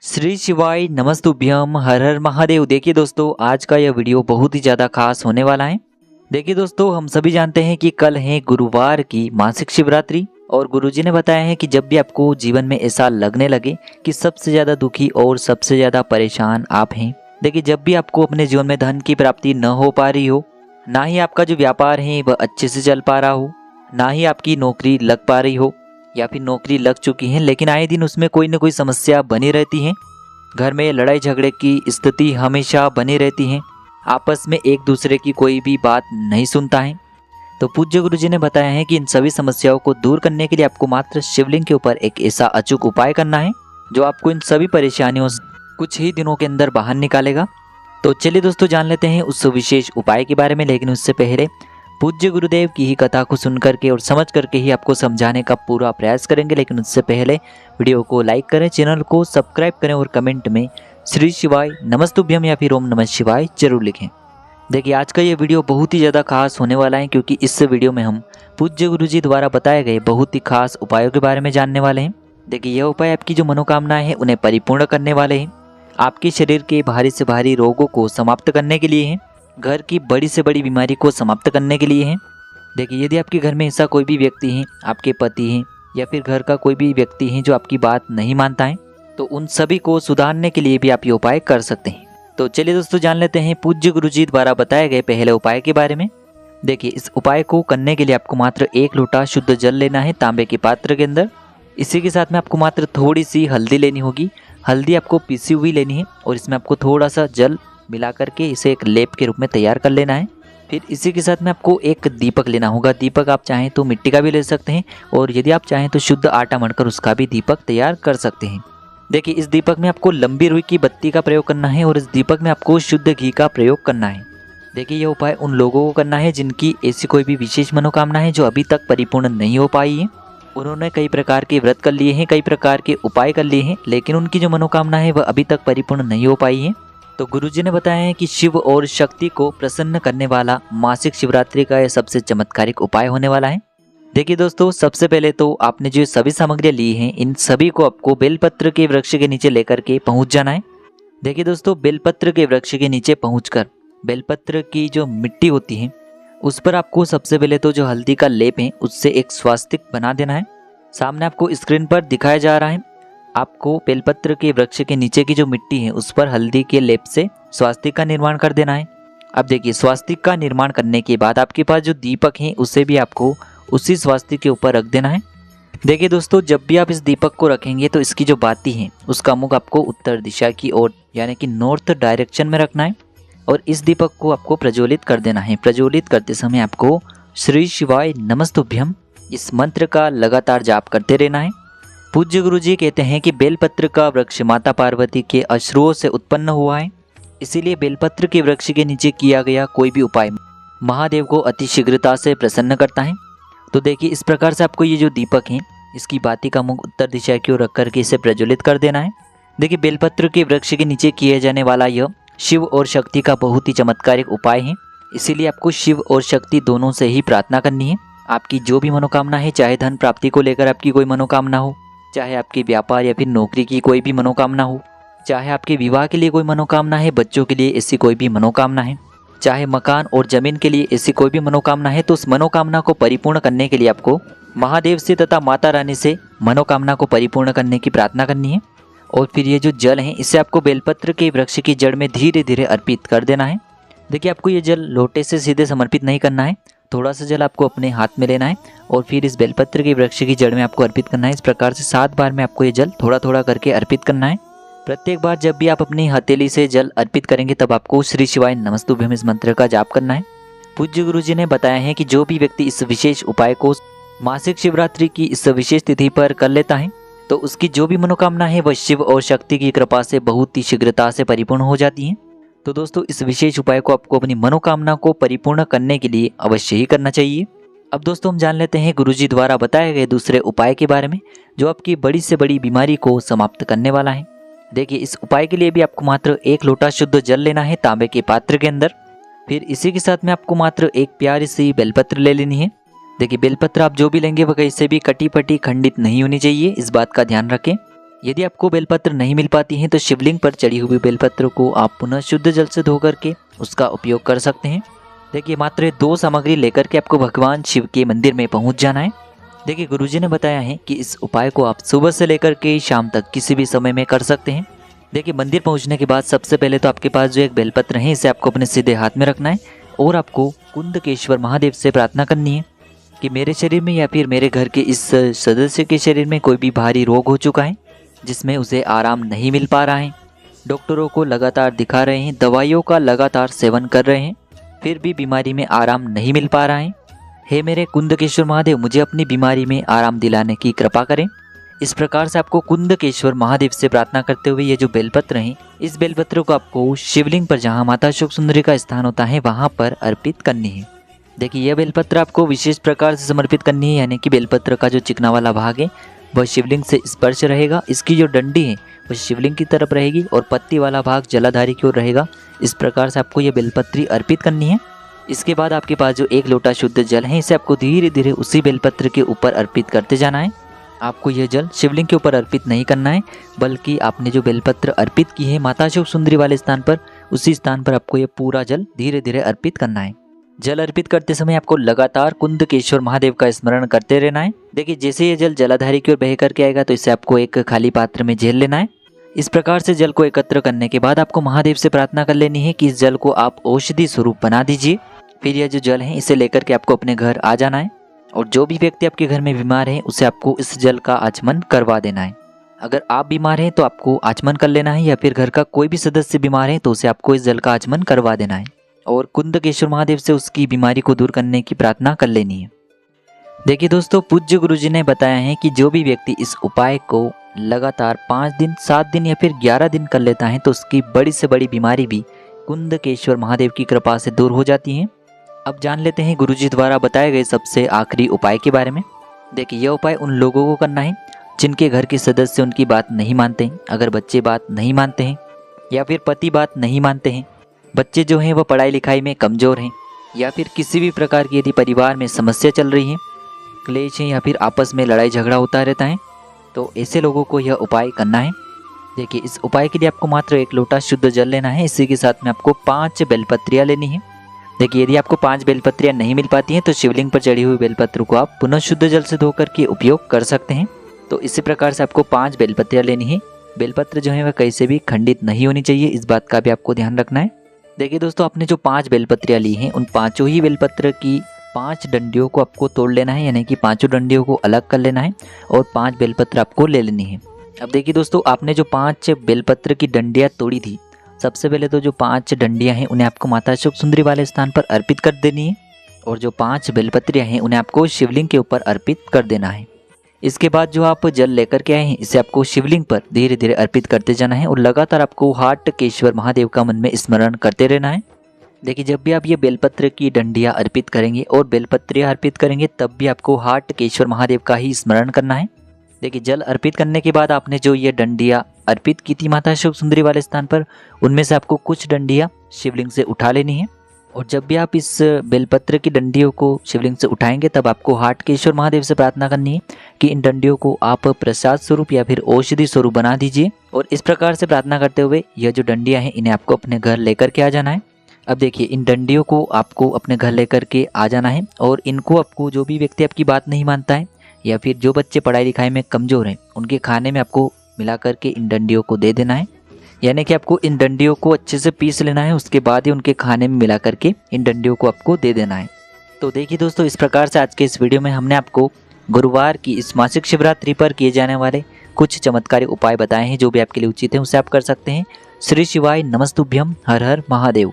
श्री शिवाय नमस्तुभ्यम हर हर महादेव। देखिए दोस्तों, आज का यह वीडियो बहुत ही ज़्यादा खास होने वाला है। देखिए दोस्तों, हम सभी जानते हैं कि कल है गुरुवार की मासिक शिवरात्रि और गुरुजी ने बताया है कि जब भी आपको जीवन में ऐसा लगने लगे कि सबसे ज़्यादा दुखी और सबसे ज़्यादा परेशान आप हैं, देखिए जब भी आपको अपने जीवन में धन की प्राप्ति न हो पा रही हो, ना ही आपका जो व्यापार है वह अच्छे से चल पा रहा हो, ना ही आपकी नौकरी लग पा रही हो या फिर नौकरी लग चुकी है लेकिन आए दिन उसमें कोई न कोई समस्या बनी रहती है, घर में लड़ाई झगड़े की स्थिति हमेशा बनी रहती है, आपस में एक दूसरे की कोई भी बात नहीं सुनता है, तो पूज्य गुरु जी ने बताया है कि इन सभी समस्याओं को दूर करने के लिए आपको मात्र शिवलिंग के ऊपर एक ऐसा अचूक उपाय करना है जो आपको इन सभी परेशानियों से कुछ ही दिनों के अंदर बाहर निकालेगा। तो चलिए दोस्तों, जान लेते हैं उस विशेष उपाय के बारे में। लेकिन उससे पहले पूज्य गुरुदेव की ही कथा को सुन करके और समझ करके ही आपको समझाने का पूरा प्रयास करेंगे। लेकिन उससे पहले वीडियो को लाइक करें, चैनल को सब्सक्राइब करें और कमेंट में श्री शिवाय नमस्तुभ्यम या फिर ओम नमः शिवाय जरूर लिखें। देखिए, आज का ये वीडियो बहुत ही ज़्यादा खास होने वाला है क्योंकि इस वीडियो में हम पूज्य गुरुजी द्वारा बताए गए बहुत ही खास उपायों के बारे में जानने वाले हैं। देखिए, यह उपाय आपकी जो मनोकामनाएं हैं उन्हें परिपूर्ण करने वाले हैं, आपके शरीर के भारी से भारी रोगों को समाप्त करने के लिए हैं, घर की बड़ी से बड़ी बीमारी को समाप्त करने के लिए हैं। देखिए, यदि आपके घर में ऐसा कोई भी व्यक्ति है, आपके पति हैं या फिर घर का कोई भी व्यक्ति है जो आपकी बात नहीं मानता है, तो उन सभी को सुधारने के लिए भी आप ये उपाय कर सकते हैं। तो चलिए दोस्तों, जान लेते हैं पूज्य गुरुजी द्वारा बताए गए पहले उपाय के बारे में। देखिए, इस उपाय को करने के लिए आपको मात्र 1 लोटा शुद्ध जल लेना है तांबे के पात्र के अंदर। इसी के साथ में आपको मात्र थोड़ी सी हल्दी लेनी होगी। हल्दी आपको पिसी हुई लेनी है और इसमें आपको थोड़ा सा जल मिला करके इसे एक लेप के रूप में तैयार कर लेना है। फिर इसी के साथ में आपको एक दीपक लेना होगा। दीपक आप चाहें तो मिट्टी का भी ले सकते हैं और यदि आप चाहें तो शुद्ध आटा मढ़कर उसका भी दीपक तैयार कर सकते हैं। देखिए, इस दीपक में आपको लंबी रुई की बत्ती का प्रयोग करना है और इस दीपक में आपको शुद्ध घी का प्रयोग करना है। देखिए, यह उपाय उन लोगों को करना है जिनकी ऐसी कोई भी विशेष मनोकामना है जो अभी तक परिपूर्ण नहीं हो पाई है। उन्होंने कई प्रकार के व्रत कर लिए हैं, कई प्रकार के उपाय कर लिए हैं, लेकिन उनकी जो मनोकामना है वह अभी तक परिपूर्ण नहीं हो पाई है। तो गुरुजी ने बताया है कि शिव और शक्ति को प्रसन्न करने वाला मासिक शिवरात्रि का यह सबसे चमत्कारिक उपाय होने वाला है। देखिए दोस्तों, सबसे पहले तो आपने जो सभी सामग्रियां ली हैं इन सभी को आपको बेलपत्र के वृक्ष के नीचे लेकर के पहुंच जाना है। देखिए दोस्तों, बेलपत्र के वृक्ष के नीचे पहुंचकर बेलपत्र की जो मिट्टी होती है उस पर आपको सबसे पहले तो जो हल्दी का लेप है उससे एक स्वास्तिक बना देना है। सामने आपको स्क्रीन पर दिखाया जा रहा है। आपको बेलपत्र के वृक्ष के नीचे की जो मिट्टी है उस पर हल्दी के लेप से स्वास्तिक का निर्माण कर देना है। अब देखिए, स्वास्तिक का निर्माण करने के बाद आपके पास जो दीपक है उसे भी आपको उसी स्वास्तिक के ऊपर रख देना है। देखिए दोस्तों, जब भी आप इस दीपक को रखेंगे तो इसकी जो बाती है उसका मुख आपको उत्तर दिशा की ओर यानी कि नॉर्थ डायरेक्शन में रखना है और इस दीपक को आपको प्रज्वलित कर देना है। प्रज्वलित करते समय आपको श्री शिवाय नमस्तुभ्यम इस मंत्र का लगातार जाप करते रहना है। पूज्य गुरुजी कहते हैं कि बेलपत्र का वृक्ष माता पार्वती के अश्रुओं से उत्पन्न हुआ है, इसीलिए बेलपत्र के वृक्ष के नीचे किया गया कोई भी उपाय महादेव को अति शीघ्रता से प्रसन्न करता है। तो देखिए, इस प्रकार से आपको ये जो दीपक है इसकी बाती का मुख उत्तर दिशा की ओर रख करके इसे प्रज्वलित कर देना है। देखिए, बेलपत्र के वृक्ष के नीचे किए जाने वाला यह शिव और शक्ति का बहुत ही चमत्कारिक उपाय है, इसीलिए आपको शिव और शक्ति दोनों से ही प्रार्थना करनी है। आपकी जो भी मनोकामना है, चाहे धन प्राप्ति को लेकर आपकी कोई मनोकामना हो, चाहे आपके व्यापार या फिर नौकरी की कोई भी मनोकामना हो, चाहे आपके विवाह के लिए कोई मनोकामना है, बच्चों के लिए ऐसी कोई भी मनोकामना है, चाहे मकान और जमीन के लिए ऐसी कोई भी मनोकामना है, तो उस मनोकामना को परिपूर्ण करने के लिए आपको महादेव से तथा माता रानी से मनोकामना को परिपूर्ण करने की प्रार्थना करनी है। और फिर ये जो जल है इसे आपको बेलपत्र के वृक्ष की जड़ में धीरे धीरे अर्पित कर देना है। देखिए, आपको ये जल लोटे से सीधे समर्पित नहीं करना है, थोड़ा सा जल आपको अपने हाथ में लेना है और फिर इस बेलपत्र के वृक्ष की जड़ में आपको अर्पित करना है। इस प्रकार से 7 बार में आपको ये जल थोड़ा थोड़ा करके अर्पित करना है। प्रत्येक बार जब भी आप अपनी हथेली से जल अर्पित करेंगे तब आपको श्री शिवाय नमस्तुभ्यम इस मंत्र का जाप करना है। पूज्य गुरुजी ने बताया है कि जो भी व्यक्ति इस विशेष उपाय को मासिक शिवरात्रि की इस विशेष तिथि पर कर लेता है तो उसकी जो भी मनोकामना है वह शिव और शक्ति की कृपा से बहुत ही शीघ्रता से परिपूर्ण हो जाती है। तो दोस्तों, इस विशेष उपाय को आपको अपनी मनोकामना को परिपूर्ण करने के लिए अवश्य ही करना चाहिए। अब दोस्तों, हम जान लेते हैं गुरुजी द्वारा बताए गए दूसरे उपाय के बारे में जो आपकी बड़ी से बड़ी बीमारी को समाप्त करने वाला है। देखिए, इस उपाय के लिए भी आपको मात्र 1 लोटा शुद्ध जल लेना है तांबे के पात्र के अंदर। फिर इसी के साथ में आपको मात्र एक प्यारी सी बेलपत्र ले लेनी है। देखिए, बेलपत्र आप जो भी लेंगे वह कहीं से भी कटी पटी खंडित नहीं होनी चाहिए, इस बात का ध्यान रखें। यदि आपको बेलपत्र नहीं मिल पाती हैं तो शिवलिंग पर चढ़ी हुई बेलपत्र को आप पुनः शुद्ध जल से धो करके उसका उपयोग कर सकते हैं। देखिए मात्र 2 सामग्री लेकर के आपको भगवान शिव के मंदिर में पहुंच जाना है। देखिए गुरुजी ने बताया है कि इस उपाय को आप सुबह से लेकर के शाम तक किसी भी समय में कर सकते हैं। देखिए मंदिर पहुंचने के बाद सबसे पहले तो आपके पास जो एक बेलपत्र है इसे आपको अपने सीधे हाथ में रखना है और आपको कुंदकेश्वर महादेव से प्रार्थना करनी है कि मेरे शरीर में या फिर मेरे घर के इस सदस्य के शरीर में कोई भी भारी रोग हो चुका है जिसमें उसे आराम नहीं मिल पा रहा है, डॉक्टरों को लगातार दिखा रहे हैं, दवाइयों का लगातार सेवन कर रहे हैं, फिर भी बीमारी में आराम नहीं मिल पा रहा है। हे मेरे कुंदकेश्वर महादेव, मुझे अपनी बीमारी में आराम दिलाने की कृपा करें। इस प्रकार से आपको कुंदकेश्वर महादेव से प्रार्थना करते हुए ये जो बेलपत्र हैं, इस बेलपत्र को आपको शिवलिंग पर जहाँ माता अशोक सुंदरी का स्थान होता है वहाँ पर अर्पित करनी है। देखिए यह बेलपत्र आपको विशेष प्रकार से समर्पित करनी है, यानी कि बेलपत्र का जो चिकना वाला भाग है वह शिवलिंग से स्पर्श रहेगा, इसकी जो डंडी है वह शिवलिंग की तरफ रहेगी और पत्ती वाला भाग जलाधारी की ओर रहेगा। इस प्रकार से आपको ये बेलपत्री अर्पित करनी है। इसके बाद आपके पास जो 1 लोटा शुद्ध जल है इसे आपको धीरे धीरे उसी बेलपत्र के ऊपर अर्पित करते जाना है। आपको यह जल शिवलिंग के ऊपर अर्पित नहीं करना है, बल्कि आपने जो बेलपत्र अर्पित की है माता अशोक सुंदरी वाले स्थान पर, उसी स्थान पर आपको यह पूरा जल धीरे धीरे अर्पित करना है। जल अर्पित करते समय आपको लगातार कुंदकेश्वर महादेव का स्मरण करते रहना है। देखिए जैसे ये जल जलाधारी की ओर बह करके आएगा तो इसे आपको एक खाली पात्र में झेल लेना है। इस प्रकार से जल को एकत्र करने के बाद आपको महादेव से प्रार्थना कर लेनी है कि इस जल को आप औषधि स्वरूप बना दीजिए। फिर यह जो जल है इसे लेकर के आपको अपने घर आ जाना है और जो भी व्यक्ति आपके घर में बीमार है उसे आपको इस जल का आचमन करवा देना है। अगर आप बीमार हैं तो आपको आचमन कर लेना है, या फिर घर का कोई भी सदस्य बीमार है तो उसे आपको इस जल का आचमन करवा देना है और कुंदकेश्वर महादेव से उसकी बीमारी को दूर करने की प्रार्थना कर लेनी है। देखिए दोस्तों, पूज्य गुरुजी ने बताया है कि जो भी व्यक्ति इस उपाय को लगातार 5 दिन, 7 दिन या फिर 11 दिन कर लेता है तो उसकी बड़ी से बड़ी बीमारी भी कुंदकेश्वर महादेव की कृपा से दूर हो जाती है। अब जान लेते हैं गुरुजी द्वारा बताए गए सबसे आखिरी उपाय के बारे में। देखिए यह उपाय उन लोगों को करना है जिनके घर के सदस्य उनकी बात नहीं मानते हैं। अगर बच्चे बात नहीं मानते हैं या फिर पति बात नहीं मानते हैं, बच्चे जो हैं वह पढ़ाई लिखाई में कमज़ोर हैं, या फिर किसी भी प्रकार की यदि परिवार में समस्या चल रही है, क्लेश है या फिर आपस में लड़ाई झगड़ा होता रहता है, तो ऐसे लोगों को यह उपाय करना है। देखिए इस उपाय के लिए आपको मात्र 1 लोटा शुद्ध जल लेना है। इसी के साथ में आपको 5 बेलपत्रियाँ लेनी है। देखिए यदि आपको 5 बेलपत्रियाँ नहीं मिल पाती हैं तो शिवलिंग पर चढ़ी हुई बेलपत्र को आप पुनः शुद्ध जल से धोकर के उपयोग कर सकते हैं। तो इसी प्रकार से आपको 5 बेलपत्रियाँ लेनी है। बेलपत्र जो है वह कहीं से भी खंडित नहीं होनी चाहिए, इस बात का भी आपको ध्यान रखना है। देखिए दोस्तों, आपने जो 5 बेलपत्रियाँ ली हैं उन 5 ही बेलपत्र की 5 डंडियों को आपको तोड़ लेना है, यानी कि 5 डंडियों को अलग कर लेना है और 5 बेलपत्र आपको ले लेनी है। अब देखिए दोस्तों, आपने जो 5 बेलपत्र की डंडियाँ तोड़ी थी, सबसे पहले तो जो 5 डंडियाँ हैं उन्हें आपको माता अशोक सुंदरी वाले स्थान पर अर्पित कर देनी है और जो 5 बेलपत्रियाँ हैं उन्हें आपको शिवलिंग के ऊपर अर्पित कर देना है। इसके बाद जो आप जल लेकर के आए हैं इसे आपको शिवलिंग पर धीरे धीरे अर्पित करते जाना है और लगातार आपको हाटकेश्वर महादेव का मन में स्मरण करते रहना है। देखिए जब भी आप ये बेलपत्र की डंडियाँ अर्पित करेंगे और बेलपत्रियाँ अर्पित करेंगे तब भी आपको हाटकेश्वर महादेव का ही स्मरण करना है। देखिए जल अर्पित करने के बाद आपने जो ये डंडियाँ अर्पित की थी माता अशोक सुंदरी वाले स्थान पर, उनमें से आपको कुछ डंडियाँ शिवलिंग से उठा लेनी है और जब भी आप इस बेलपत्र की डंडियों को शिवलिंग से उठाएंगे तब आपको हाटकेश्वर महादेव से प्रार्थना करनी है कि इन डंडियों को आप प्रसाद स्वरूप या फिर औषधि स्वरूप बना दीजिए। और इस प्रकार से प्रार्थना करते हुए यह जो डंडियाँ हैं इन्हें आपको अपने घर लेकर के आ जाना है। अब देखिए इन डंडियों को आपको अपने घर लेकर के आ जाना है और इनको आपको, जो भी व्यक्ति आपकी बात नहीं मानता है या फिर जो बच्चे पढ़ाई लिखाई में कमज़ोर हैं, उनके खाने में आपको मिला करके इन डंडियों को दे देना है। यानी कि आपको इन डंडियों को अच्छे से पीस लेना है, उसके बाद ही उनके खाने में मिला करके इन डंडियों को आपको दे देना है। तो देखिए दोस्तों, इस प्रकार से आज के इस वीडियो में हमने आपको गुरुवार की इस मासिक शिवरात्रि पर किए जाने वाले कुछ चमत्कारी उपाय बताए हैं। जो भी आपके लिए उचित है उसे आप कर सकते हैं। श्री शिवाय नमस्तुभ्यम। हर हर महादेव।